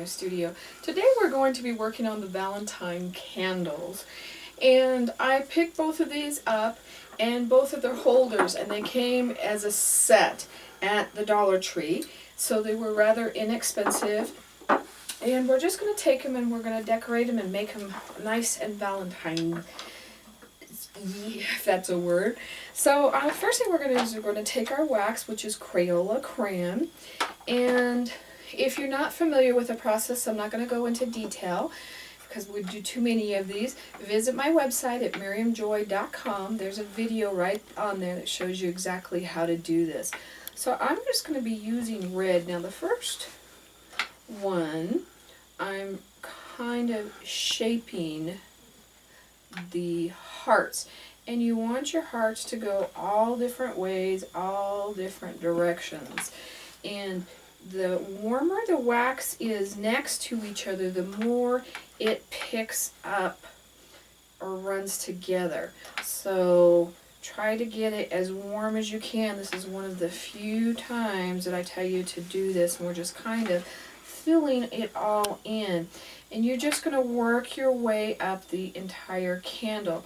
my studio. Today we're going to be working on the Valentine candles. And I picked both of these up and both of their holders, and they came as a set at the Dollar Tree. So they were rather inexpensive. And we're just going to take them and we're going to decorate them and make them nice and Valentine, if that's a word. So first thing we're going to do is we're going to take our wax, which is Crayola crayon. And if you're not familiar with the process, I'm not going to go into detail because we do too many of these. Visit my website at miriamjoy.com. There's a video right on there that shows you exactly how to do this. So I'm just going to be using red. Now the first one, I'm kind of shaping the hearts. And you want your hearts to go all different ways, all different directions. And the warmer the wax is next to each other, the more it picks up or runs together. So try to get it as warm as you can. This is one of the few times that I tell you to do this, and we're just kind of filling it all in. And you're just going to work your way up the entire candle.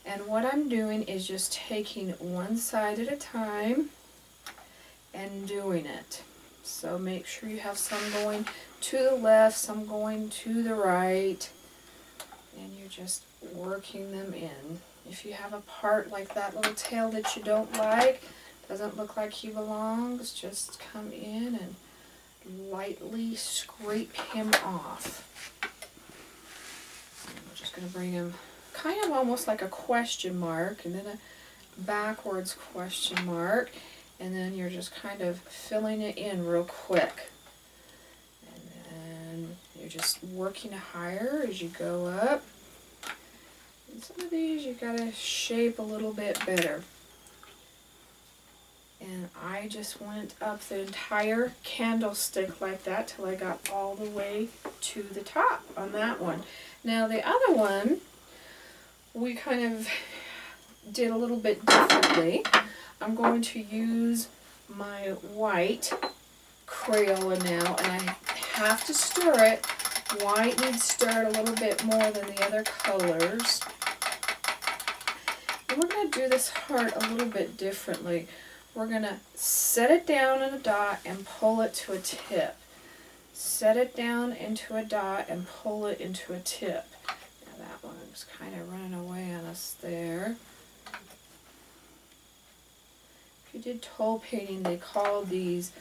And what I'm doing is just taking one side at a time and doing it. So make sure you have some going to the left, some going to the right, and you're just working them in. If you have a part like that little tail that you don't like, doesn't look like he belongs, just come in and lightly scrape him off. And we're just going to bring him kind of almost like a question mark, and then a backwards question mark, and then you're just kind of filling it in real quick. And then you're just working higher as you go up. And some of these you got to shape a little bit better. And I just went up the entire candlestick like that till I got all the way to the top on that one. Now the other one, we kind of did a little bit differently. I'm going to use my white Crayola now, and I have to stir it. White needs stirred a little bit more than the other colors. And we're going to do this heart a little bit differently. We're going to set it down in a dot and pull it to a tip. Set it down into a dot and pull it into a tip. Now that one is kind of running away on us there. If you did toll painting, they call these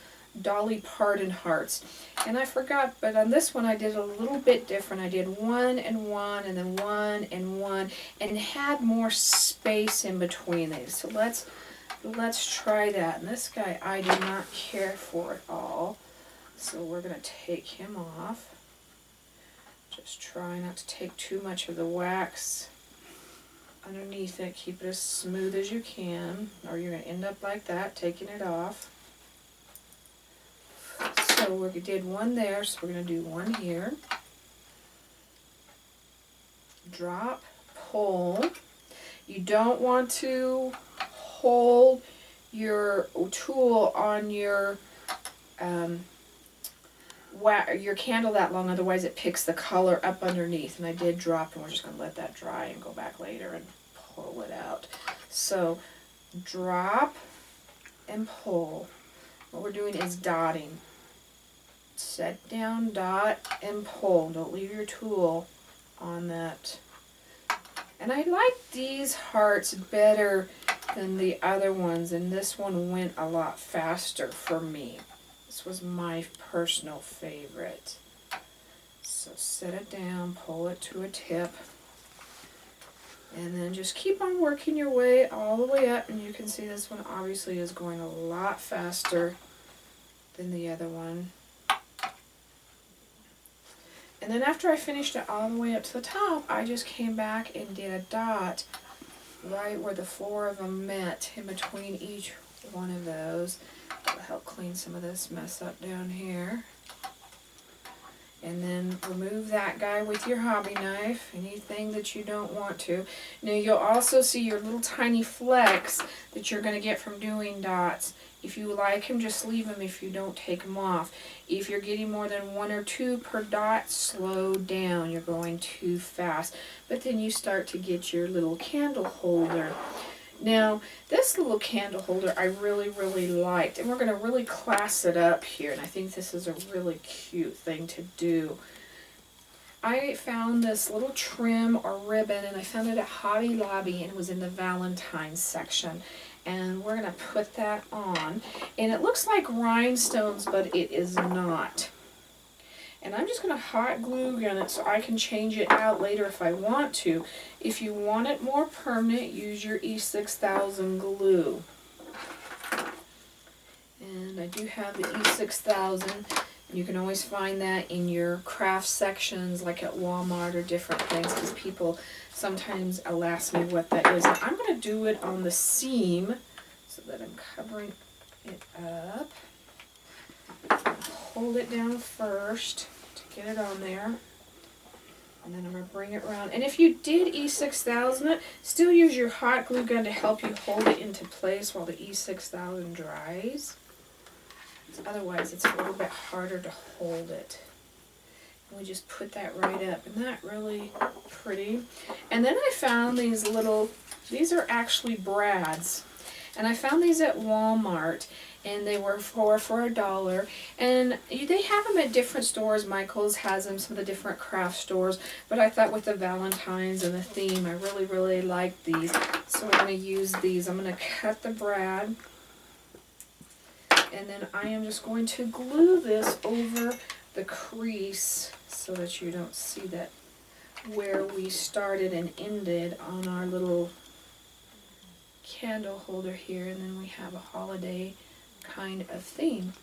Dolly Parton hearts. And I forgot, but on this one I did a little bit different. I did one and one and then one and one and had more space in between these. So let's try that. And this guy I do not care for at all. So we're going to take him off. Just try not to take too much of the wax underneath it. Keep it as smooth as you can, or you're going to end up like that, taking it off. So we did one there, so we're going to do one here. Drop, pull. You don't want to hold your tool on your candle that long, otherwise it picks the color up underneath. And I did drop, and we're just going to let that dry and go back later and pull it out. So drop and pull. What we're doing is dotting. Set down, dot, and pull. Don't leave your tool on that. And I like these hearts better than the other ones, and this one went a lot faster for me. This was my personal favorite. So set it down, pull it to a tip, and then just keep on working your way all the way up, and you can see this one obviously is going a lot faster than the other one. And then after I finished it all the way up to the top, I just came back and did a dot right where the four of them met, in between each one of those. That'll help clean some of this mess up down here. And then remove that guy with your hobby knife, anything that you don't want to. Now you'll also see your little tiny flecks that you're going to get from doing dots. If you like them, just leave them if you don't take them off. If you're getting more than 1 or 2 per dot, slow down. You're going too fast. But then you start to get your little candle holder. Now, this little candle holder I really, really liked, and we're going to really class it up here, and I think this is a really cute thing to do. I found this little trim or ribbon, and I found it at Hobby Lobby, and it was in the Valentine's section. And we're going to put that on, and it looks like rhinestones, but it is not. And I'm just going to hot glue gun it so I can change it out later if I want to. If you want it more permanent, use your E6000 glue. And I do have the E6000. You can always find that in your craft sections, like at Walmart or different things, because people sometimes ask me what that is. And I'm going to do it on the seam so that I'm covering it up. Hold it down first to get it on there, and then I'm going to bring it around. And if you did E6000 it, still use your hot glue gun to help you hold it into place while the E6000 dries. Otherwise it's a little bit harder to hold it. And we just put that right up. Isn't that really pretty? And then I found these little, these are actually brads. And I found these at Walmart, and they were for $1. And they have them at different stores. Michael's has them, some of the different craft stores. But I thought with the Valentine's and the theme, I really, really like these. So I'm going to use these. I'm going to cut the brad. And then I am just going to glue this over the crease so that you don't see that where we started and ended on our little candle holder here, and then we have a holiday kind of theme.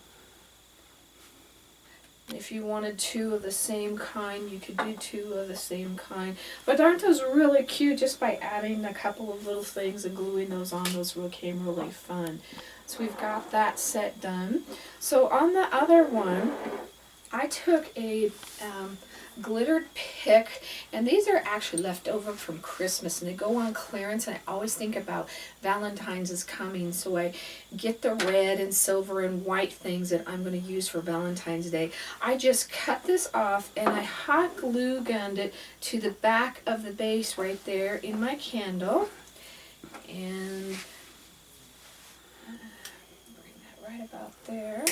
If you wanted 2 of the same kind, you could do 2 of the same kind. But aren't those really cute? Just by adding a couple of little things and gluing those on, those became really fun. So we've got that set done. So on the other one, I took a glittered pick, and these are actually left over from Christmas, and they go on clearance, and I always think about Valentine's is coming, so I get the red and silver and white things that I'm going to use for Valentine's Day. I just cut this off, and I hot glue gunned it to the back of the base right there in my candle, and bring that right about there.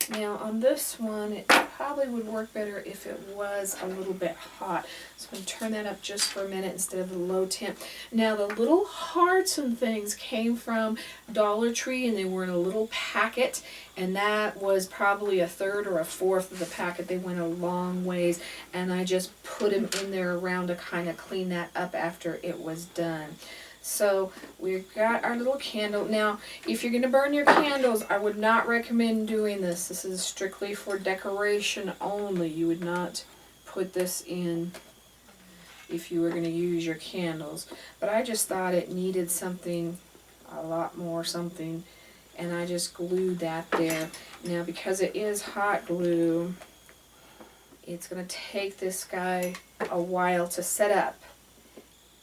Now on this one, it probably would work better if it was a little bit hot. So I'm going to turn that up just for a minute instead of the low temp. Now the little hearts and things came from Dollar Tree, and they were in a little packet, and that was probably 1/3 or 1/4 of the packet. They went a long ways, and I just put them in there around to kind of clean that up after it was done. So we've got our little candle. Now, if you're going to burn your candles, I would not recommend doing this. This is strictly for decoration only. You would not put this in if you were going to use your candles. But I just thought it needed something, a lot more something, and I just glued that there. Now, because it is hot glue, it's going to take this guy a while to set up.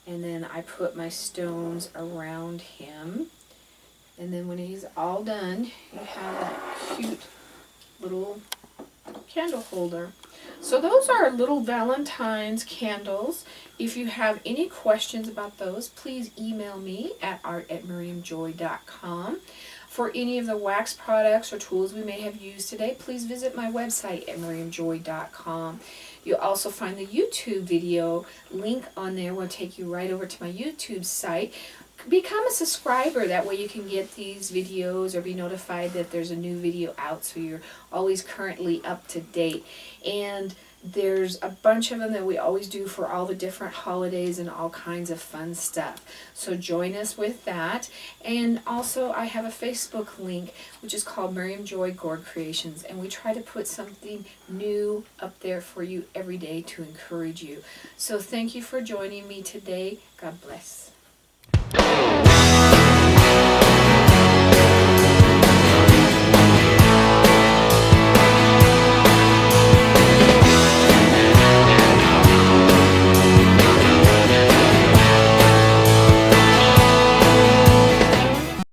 And then I put my stones around him. And then when he's all done, you have that cute little candle holder. So those are little Valentine's candles. If you have any questions about those, please email me at art@miriamjoy.com. For any of the wax products or tools we may have used today, please visit my website at miriamjoy.com. You'll also find the YouTube video link on there. Will take you right over to my YouTube site. Become a subscriber. That way you can get these videos or be notified that there's a new video out, so you're always currently up to date. And there's a bunch of them that we always do for all the different holidays and all kinds of fun stuff. So join us with that. And also I have a Facebook link which is called Miriam Joy Gourd Creations, and we try to put something new up there for you every day to encourage you. So thank you for joining me today. God bless.